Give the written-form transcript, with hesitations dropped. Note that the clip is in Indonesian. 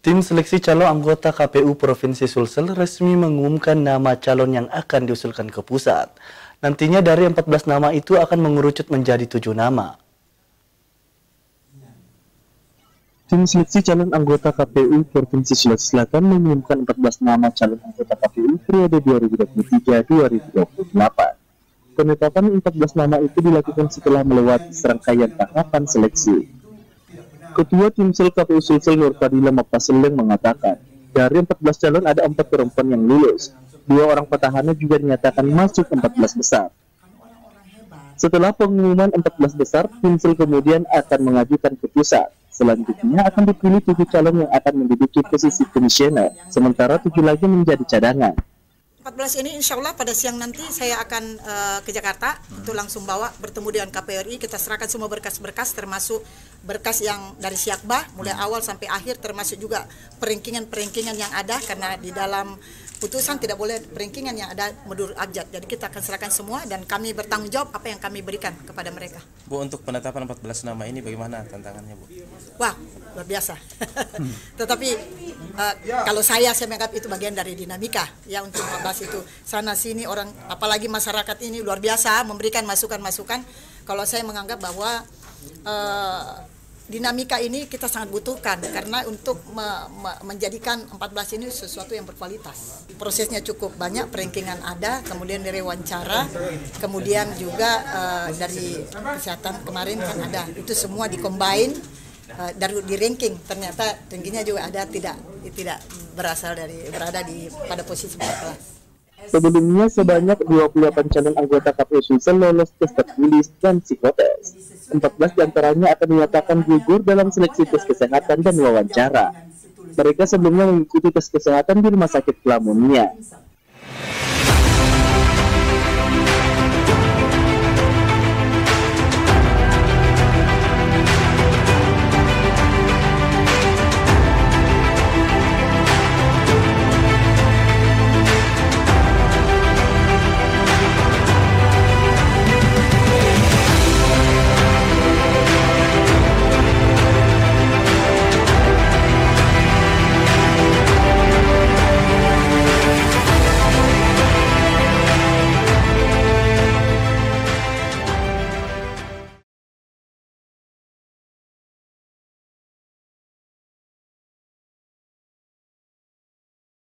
Tim seleksi calon anggota KPU Provinsi Sulsel resmi mengumumkan nama calon yang akan diusulkan ke pusat. Nantinya dari 14 nama itu akan mengerucut menjadi 7 nama. Tim seleksi calon anggota KPU Provinsi Sulawesi Selatan mengumumkan 14 nama calon anggota KPU periode 2023-2028. Penetapan 14 nama itu dilakukan setelah melewati serangkaian tahapan seleksi. Ketua Timsel KPU Sulsel Nur Fadila Makaseleng mengatakan, dari 14 calon ada 4 perempuan yang lulus, 2 orang petahana juga dinyatakan masuk 14 besar. Setelah pengumuman 14 besar, Timsel kemudian akan mengajukan ke pusat. Selanjutnya akan dipilih 7 calon yang akan menduduki posisi komisioner, sementara 7 lagi menjadi cadangan. 14 ini insya Allah pada siang nanti saya akan ke Jakarta untuk langsung bawa bertemu dengan KPRI. Kita serahkan semua berkas-berkas termasuk berkas yang dari Siakbah mulai awal sampai akhir, termasuk juga peringkingan-peringkingan yang ada karena di dalam putusan tidak boleh peringkingan yang ada menurut abjad. Jadi kita akan serahkan semua dan kami bertanggung jawab apa yang kami berikan kepada mereka. Bu, untuk penetapan 14 nama ini bagaimana tantangannya, Bu? Wah, luar biasa. Tetapi kalau saya menganggap itu bagian dari dinamika ya untuk 14 itu. Sana sini orang, apalagi masyarakat ini luar biasa memberikan masukan-masukan. Kalau saya menganggap bahwa dinamika ini kita sangat butuhkan karena untuk menjadikan 14 ini sesuatu yang berkualitas. Prosesnya cukup banyak, peringkingan ada, kemudian dari wawancara, kemudian juga dari kesehatan kemarin kan ada. Itu semua dikombin dari di ranking, ternyata rankingnya juga ada tidak berada pada posisi 14. Sebelumnya sebanyak 28 calon anggota KPU Sulsel lolos tes tertulis dan psikotes. 14 diantaranya akan dinyatakan gugur dalam seleksi tes kesehatan dan wawancara. Mereka sebelumnya mengikuti tes kesehatan di Rumah Sakit Pelamunia.